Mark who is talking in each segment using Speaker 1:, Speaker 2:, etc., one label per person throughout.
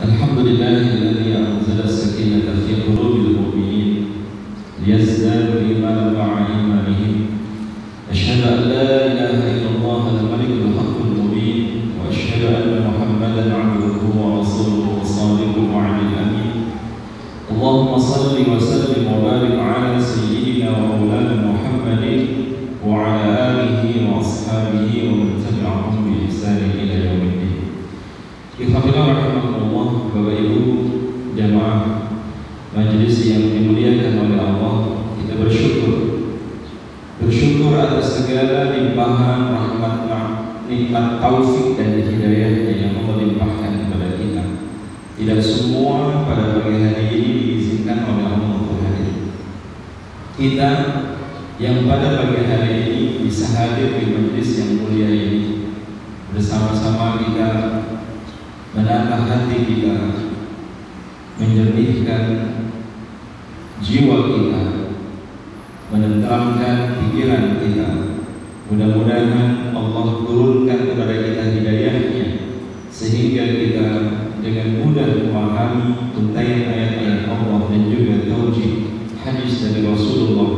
Speaker 1: Alhamdulillahilladzi anzala as-sakinata fi qulubil mu'minin liyazdadu imanan ma'a imanihim. Asyhadu an la ilaha illallah al-malikul haqqul mubin wa asyhadu anna Muhammadan 'abduhu wa rasuluhu as-sadiqul wa'dil amin. Allahumma shalli wa sallim wa barik 'ala sayyidina wa maulana Muhammadin wa 'ala alihi wa ashabihi wa man tabi'ahum bi ihsan ila yaumiddin. Ikhwanillahi rahimakumullah, Bapak Ibu jamaah majelis yang dimuliakan oleh Allah, kita bersyukur atas segala limpahan rahmat, nikmat taufik dan hidayahnya yang Allah limpahkan kepada kita. Tidak semua pada pagi hari ini diizinkan oleh Allah untuk hadir. Kita yang pada pagi hari ini bisa hadir di majelis yang mulia ini, bersama-sama kita menatah hati kita, menjernihkan jiwa kita, menenteramkan pikiran kita. Mudah-mudahan Allah turunkan kepada kita hidayahnya, sehingga kita dengan mudah memahami untaian ayat-ayat Allah dan juga taujih hadis dari Rasulullah,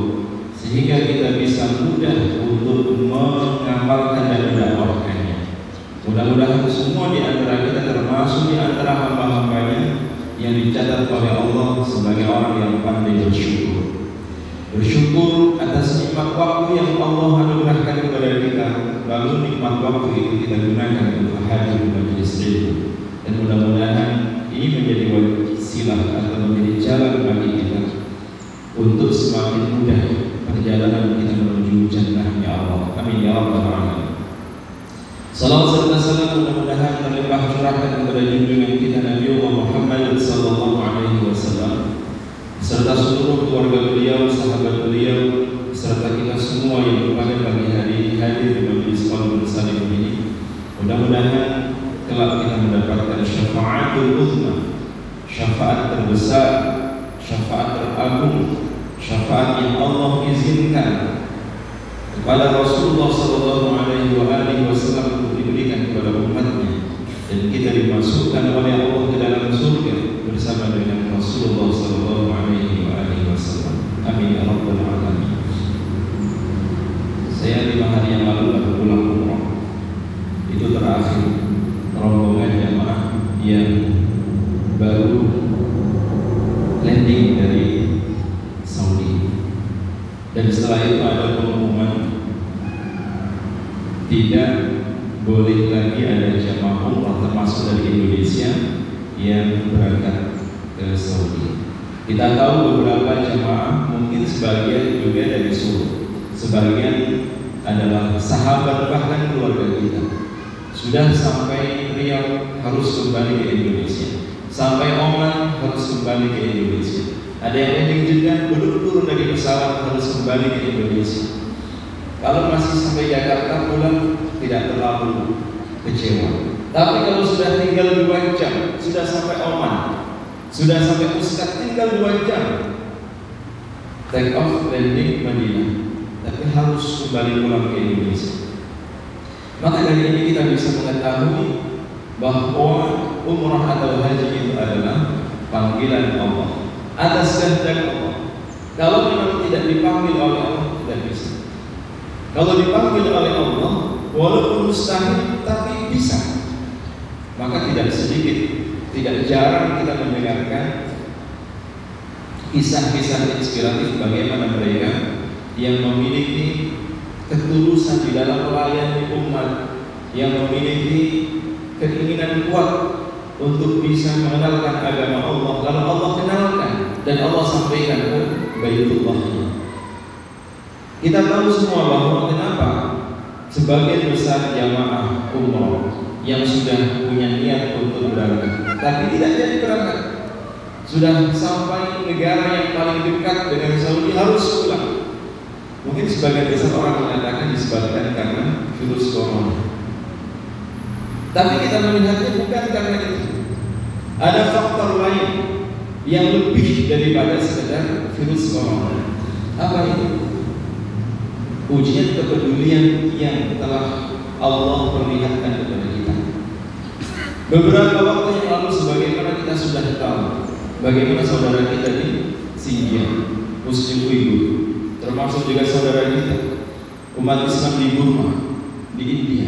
Speaker 1: sehingga kita bisa mudah untuk mengamalkan dan mendakwahkannya. Mudah-mudahan semua di antara kita termasuk di antara hamba-hambanya yang dicatat oleh Allah sebagai orang yang pandai bersyukur. Bersyukur atas nikmat waktu yang Allah anugerahkan kepada kita, lalu nikmat waktu itu kita gunakan untuk hadir di majelis ilmu. Dan mudah-mudahan ini menjadi wasilah atau menjadi jalan bagi kita untuk semakin mudah perjalanan kita menuju jannahnya Allah. Amin ya rabbal alamin. Salawat serta salam mudah-mudahan terlimpah curahkan kepada junjungan kita Nabi Muhammad sallallahu alaihi wasallam serta seluruh keluarga beliau, sahabat beliau, serta kita semua yang pada pagi hari hadir di majelis Qalbun Salim ini. Mudah-mudahan kelak kita mendapatkan syafaatul uzma, syafaat terbesar, syafaat teragung, syafaat yang Allah izinkan kepada Rasulullah sallallahu alaihi wasallam untuk diberikan kepada umatnya, dan kita dimasukkan oleh Allah ke dalam surga bersama dengan Rasulullah sallallahu alaihi wasallam. Amin ya rabbal alamin. Saya 5 hari yang lalu baru pulang umrah. Itu terakhir rombongan jamaah yang baru landing dari Saudi. Dan setelah itu ada pengumuman tidak boleh lagi ada jamaah umrah termasuk dari Indonesia yang berangkat ke Saudi. Kita tahu beberapa jamaah, mungkin sebagian juga dari Solo, sebagian adalah sahabat bahkan keluarga kita, sudah sampai Riyadh harus kembali ke Indonesia, sampai Oman harus kembali ke Indonesia. Ada yang landing juga belum turun dari pesawat harus kembali ke Indonesia. Kalau masih sampai Jakarta pulang tidak terlalu kecewa. Tapi kalau sudah tinggal 2 jam, sudah sampai Oman, sudah sampai Muscat, tinggal 2 jam take off landing Madinah, tapi harus kembali pulang ke Indonesia. Maka dari ini kita bisa mengetahui bahwa umrah atau haji itu adalah panggilan Allah atas kehendak Allah. Kalau memang tidak dipanggil oleh Allah, tidak bisa. Kalau dipanggil oleh Allah, walaupun mustahil tapi bisa. Maka tidak sedikit, tidak jarang kita mendengarkan kisah-kisah inspiratif bagaimana mereka yang memiliki ketulusan di dalam melayani umat, yang memiliki keinginan kuat untuk bisa mengenalkan agama Allah. Lalu Allah kenalkan dan Allah sampaikan ke Baitullah. Kita tahu semua bahwa kenapa sebagian besar jamaah umrah yang sudah punya niat untuk berangkat tapi tidak jadi berangkat, sudah sampai negara yang paling dekat dengan Saudi harus pulang. Mungkin sebagian besar orang mengatakan disebabkan karena virus corona, tapi kita melihatnya bukan karena itu. Ada faktor lain yang lebih daripada sekedar virus corona. Apa itu? Ujian kepedulian yang telah Allah perlihatkan kepada kita. Beberapa waktu yang lalu, sebagaimana kita sudah tahu bagaimana saudara kita di Xinjiang, Muslim Uighur, termasuk juga saudara kita umat Islam di Burma, di India.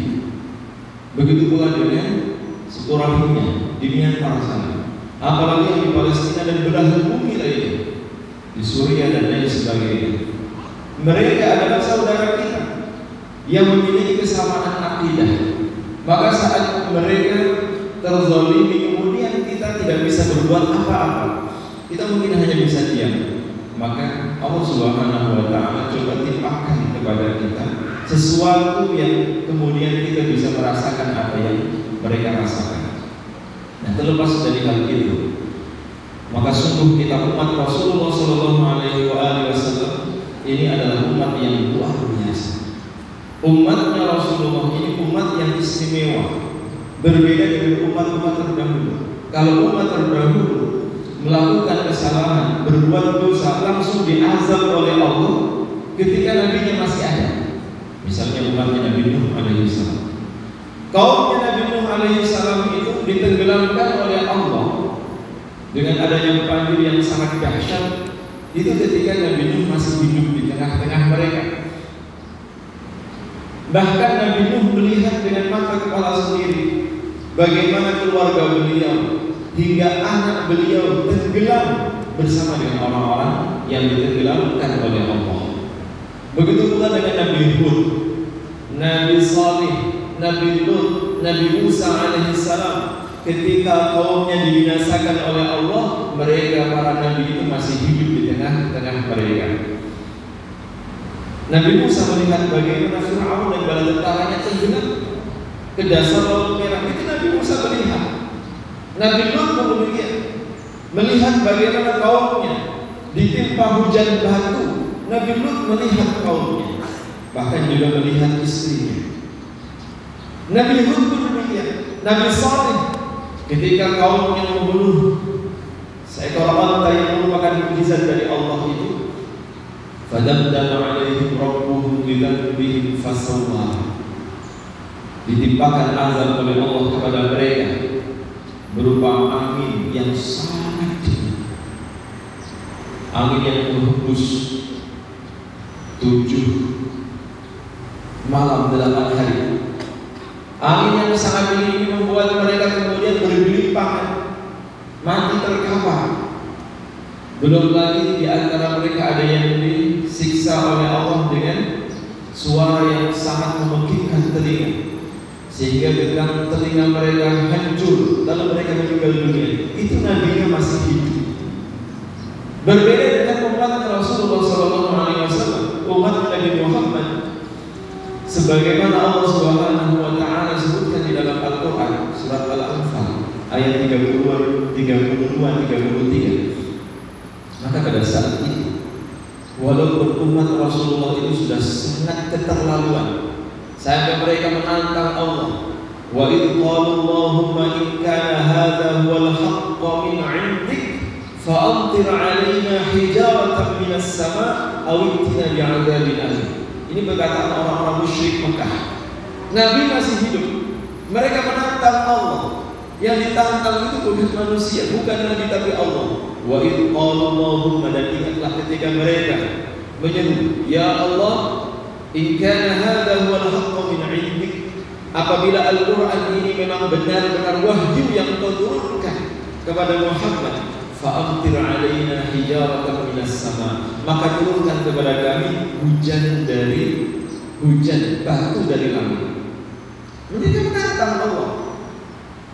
Speaker 1: Begitu pula dengan suku Rohingya di Myanmar sana, apalagi yang di Palestina dan belahan bumi lainnya, di Suriah dan lain sebagainya. Mereka adalah saudara kita yang memiliki kesamaan akidah. Maka saat mereka terzalimi, kemudian kita tidak bisa berbuat apa-apa, kita mungkin hanya bisa diam. Maka Allah Subhanahu wa Ta'ala coba timpakan kepada kita sesuatu yang kemudian kita bisa merasakan apa yang mereka rasakan. Nah, terlepas dari hal itu, maka sungguh kita umat Rasulullah Sallallahu Alaihi Wasallam ini adalah umat yang luar biasa. Umatnya Rasulullah ini umat yang istimewa, berbeda dengan umat-umat terdahulu. Kalau umat terdahulu melakukan kesalahan, berbuat dosa, langsung diazab oleh Allah ketika nabinya masih ada. Misalnya umatnya Nabi Nuh alaihissalam. Kaumnya Nabi Nuh alaihissalam itu ditenggelamkan oleh Allah dengan adanya banjir yang sangat dahsyat. Itu ketika Nabi Nuh masih hidup di tengah-tengah mereka. Bahkan Nabi Nuh melihat dengan mata kepala sendiri bagaimana keluarga beliau hingga anak beliau tenggelam bersama dengan orang-orang yang ditenggelamkan oleh Allah. Begitu pula dengan Nabi Hud, Nabi Salih, Nabi Lut, Nabi Musa alaihissalam. Ketika kaumnya dibinasakan oleh Allah, mereka para nabi itu masih hidup di tengah-tengah mereka. Nabi Musa melihat bagaimana Fir'aun dan bala tentaranya tenggelam ke dasar Laut Merah. Itu Nabi Musa melihat. Nabi Lut pun demikian, melihat bagaimana kaumnya ditimpa hujan batu. Nabi Lut melihat kaumnya, bahkan juga melihat istrinya. Nabi Hud pun demikian. Nabi Salih ketika kaumnya membunuh seekor unta yang merupakan mukjizat dari Allah itu, fadamdama alaihim rabbuhum bidzanbihim fasawwa. Ditimpakan azab oleh Allah kepada mereka berupa angin yang sangat dingin, angin yang menghembus 7 malam 8 hari. Angin yang sangat dingin ini membuat mereka kemudian bergelimpangan, mati terkapar. Belum lagi di antara mereka ada yang disiksa oleh Allah dengan suara yang sangat memekikkan telinga, sehingga dengan telinga mereka hancur, lalu mereka meninggal dunia. Itu nabinya masih hidup. Berbeda dengan umat Rasulullah SAW, umat Nabi Muhammad. Sebagaimana Allah Subhanahu wa Ta'ala sebutkan di dalam Al-Quran surat Al-Anfal ayat 32, 33. Maka pada saat itu, walaupun umat Rasulullah itu sudah sangat keterlaluan sampai mereka menantang Allah, wa idh qalu Allahumma in kana hadha huwal haqqu min 'indik fa'amtir 'alaina hijaratan minas sama' aw itina bi'adzabin alim. Ini perkataan orang-orang musyrik Mekah. Nabi masih hidup, mereka menantang Allah. Yang ditantang itu bukan manusia, bukan Nabi tapi Allah. Wa idh qala Allahumma, dan ingatlah ketika mereka menyeru, ya Allah, in kana hadha huwal haqqu min 'indik, apabila Al-Quran ini memang benar-benar wahyu yang Engkau turunkan kepada Muhammad, fa'amtir 'alaina hijaratan minas sama', maka turunkan kepada kami hujan batu dari langit. Mereka menantang Allah.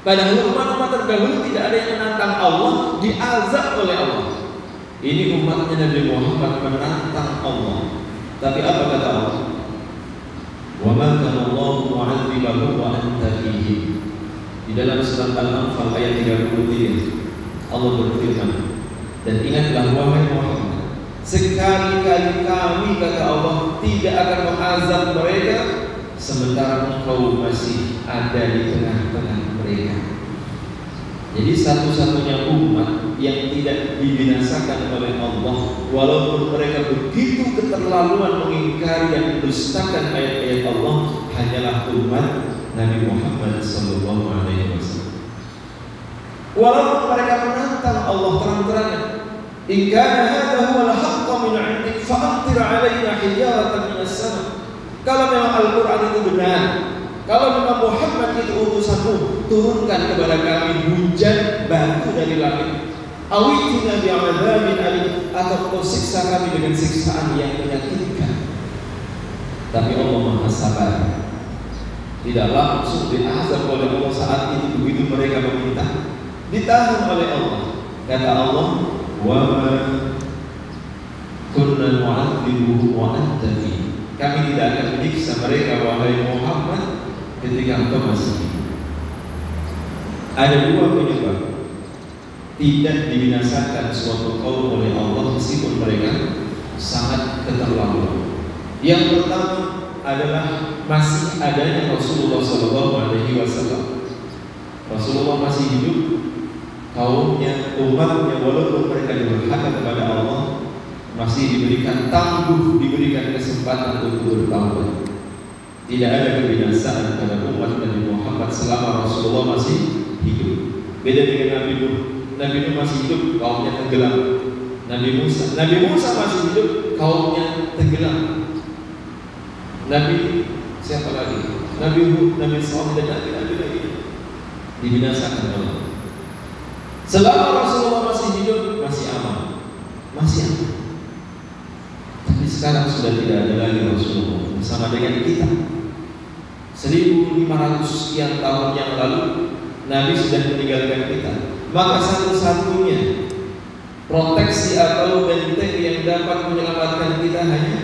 Speaker 1: Padahal umat-umat terdahulu tidak ada yang menantang Allah, diazab oleh Allah. Ini umatnya Nabi Muhammad menantang Allah. Tapi apa kata Allah? Wa ma kana Allahu mu'adzibahum wa anta fihim. Di dalam surat Al-Anfal ayat 33, Allah berfirman, dan ingatlah wahai Muhammad, sekali-kali kami, kata Allah, tidak akan mengazab mereka sementara engkau masih ada di tengah-tengah mereka. Jadi satu-satunya umat yang tidak dibinasakan oleh Allah, walaupun mereka begitu keterlaluan mengingkari dan mendustakan ayat-ayat Allah, hanyalah umat Nabi Muhammad SAW. Walaupun mereka menantang Allah terang-terangan, "In kana hadha huwa al-haqqu min 'indik fa'amtir 'alaina hijaratan minas sama." Kalau memang Al-Qur'an itu benar, kalau memang Muhammad itu utusanmu, turunkan kepada kami hujan batu dari langit. Awitina bi'adzabin alim, atau kau siksa kami dengan siksaan yang menyakitkan. Tapi Allah Maha Sabar, tidak langsung diazab oleh Allah saat itu. Begitu mereka meminta, ditahan oleh Allah. Kata Allah, "Wa ma kunna nu'adzibuhum wa anta fi." Kami tidak akan menyiksa mereka, wahai Muhammad, ketika engkau masih hidup. Ada dua penyebab tidak dibinasakan suatu kaum oleh Allah meskipun mereka sangat keterlaluan. Yang pertama adalah masih adanya Rasulullah SAW. Rasulullah masih hidup, kaumnya, umatnya, walaupun mereka durhaka kepada Allah, masih diberikan tangguh, diberikan kesempatan untuk bertaubat. Tidak ada kebinasaan pada umat Nabi Muhammad selama Rasulullah masih hidup. Beda dengan Nabi Nuh. Nabi Nuh masih hidup, kaumnya tenggelam. Nabi Musa masih hidup, kaumnya tenggelam. Nabi siapa lagi? Nabi Hud, Nabi Saleh, dan Nabi lagi dibinasakan Allah. Selama Rasulullah masih hidup, masih aman, masih aman. Tapi sekarang sudah tidak ada lagi Rasulullah bersama dengan kita. 1500 sekian tahun yang lalu Nabi sudah meninggalkan kita. Maka satu-satunya proteksi atau benteng yang dapat menyelamatkan kita hanya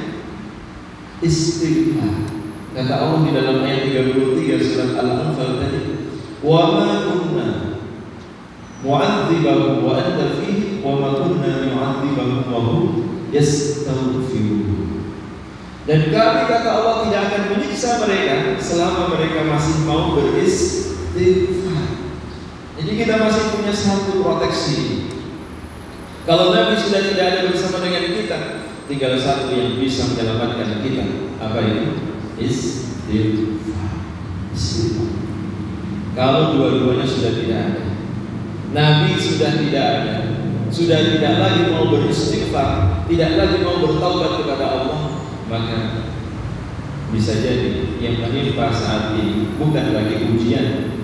Speaker 1: istighfar. Kata Allah di dalam ayat 33 surat Al-Anfal tadi, "Wa ma kunna mu'adzibahum wa anta fihi wa ma kunna mu'adzibahum wa hum yastaghfirun." Dan kami, kata Allah, tidak akan menyiksa mereka selama mereka masih mau beristighfar. Jadi kita masih punya satu proteksi. Kalau Nabi sudah tidak ada bersama dengan kita, tinggal satu yang bisa menyelamatkan kita. Apa itu? Istighfar. Kalau dua-duanya sudah tidak ada, Nabi sudah tidak ada, sudah tidak lagi mau beristighfar, tidak lagi mau bertaubat kepada Allah, maka bisa jadi yang menimpa saat ini bukan lagi ujian,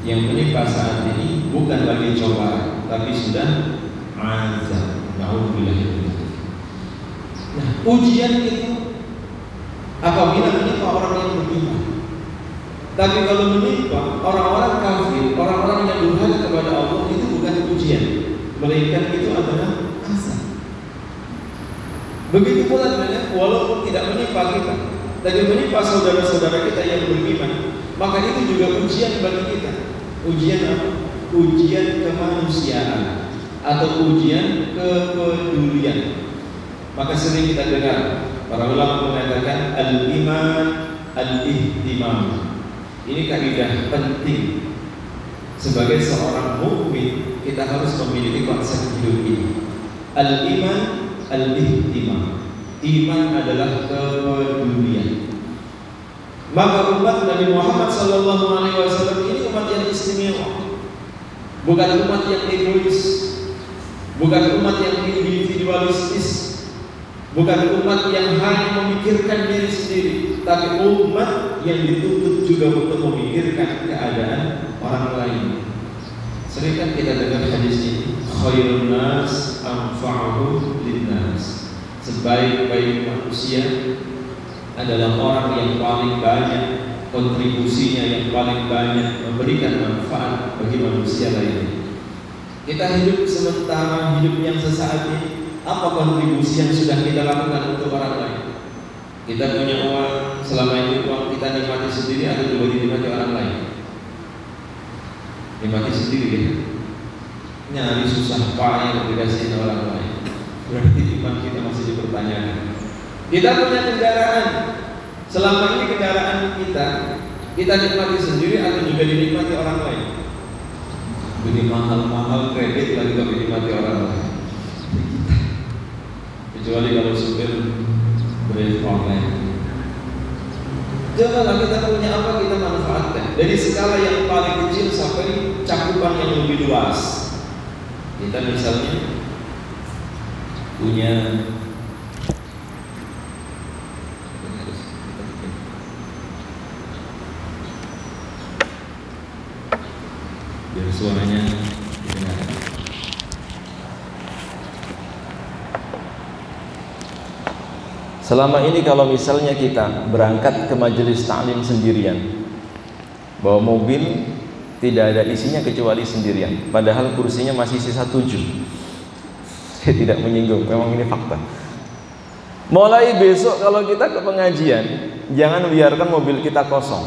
Speaker 1: yang menimpa saat ini bukan lagi cobaan, tapi sudah azab. Nauzubillah. Nah, ujian itu apabila menimpa orang yang beriman. Tapi kalau menimpa orang-orang kafir, orang-orang yang durhaka kepada Allah, itu bukan ujian, melainkan itu adalah azab. Begitu pula dengan walaupun tidak menimpa kita, tapi menimpa saudara-saudara kita yang beriman, maka itu juga ujian bagi kita. Ujian apa? Ujian kemanusiaan atau ujian kepedulian. Maka sering kita dengar para ulama mengatakan al-iman al-ihtimam. Ini kaidah penting. Sebagai seorang mukmin, kita harus memiliki konsep hidup ini. Al-iman al-ihtimam. Iman adalah kepedulian. Maka umat Nabi Muhammad SAW ini umat yang istimewa. Bukan umat yang egois, bukan umat yang individualistis, bukan umat yang hanya memikirkan diri sendiri, tapi umat yang dituntut juga untuk memikirkan keadaan orang lain. Sering kan kita dengar hadis ini, khairun nas anfa'uhum linnas. Sebaik-baik manusia adalah orang yang paling banyak kontribusinya, yang paling banyak memberikan manfaat bagi manusia lainnya. Kita hidup sementara, hidup yang sesaat ini, apa kontribusi yang sudah kita lakukan untuk orang lain? Kita punya uang, selama ini uang kita nikmati sendiri atau juga dinikmati orang lain? Nikmati sendiri ya. Nyari susah payah dikasihin orang lain. Berarti iman kita masih dipertanyakan. Kita punya kendaraan, selama ini kendaraan kita nikmati sendiri atau juga dinikmati orang lain? Beli mahal-mahal kredit lagi tapi dinikmati orang lain. Kecuali kalau supir drive online. Coba kita punya apa, kita manfaatkan. Dari skala yang paling kecil sampai cakupan cakupan yang lebih luas. Kita misalnya punya biar suaranya didengar. Selama ini kalau misalnya kita berangkat ke majelis ta'lim sendirian, bawa mobil tidak ada isinya kecuali sendirian, padahal kursinya masih sisa 7. Saya tidak menyinggung, memang ini fakta. Mulai besok kalau kita ke pengajian, jangan biarkan mobil kita kosong.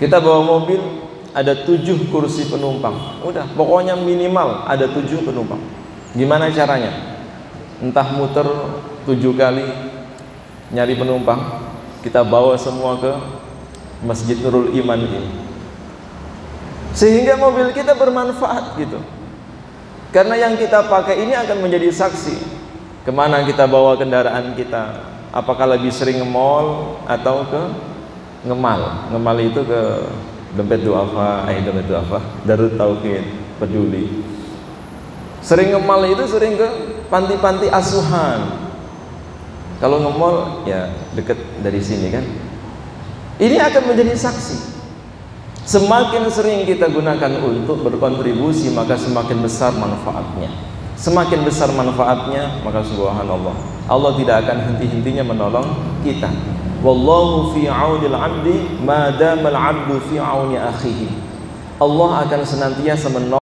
Speaker 1: Kita bawa mobil ada 7 kursi penumpang, udah pokoknya minimal ada 7 penumpang. Gimana caranya? Entah muter 7 kali nyari penumpang, kita bawa semua ke Masjid Nurul Iman ini, sehingga mobil kita bermanfaat gitu. Karena yang kita pakai ini akan menjadi saksi kemana kita bawa kendaraan kita, apakah lebih sering ke mall atau ke ngemal. Ngemal itu ke Dompet Duafa, Darut Tauhid, Peduli. Sering ngemal itu sering ke panti-panti asuhan. Kalau nge-mall ya deket dari sini kan. Ini akan menjadi saksi. Semakin sering kita gunakan untuk berkontribusi, maka semakin besar manfaatnya. Semakin besar manfaatnya, maka subhanallah, Allah tidak akan henti-hentinya menolong kita. Wallahu fi 'aunil 'abdi ma damal 'abdu fi 'auni akhihi. Allah akan senantiasa menolong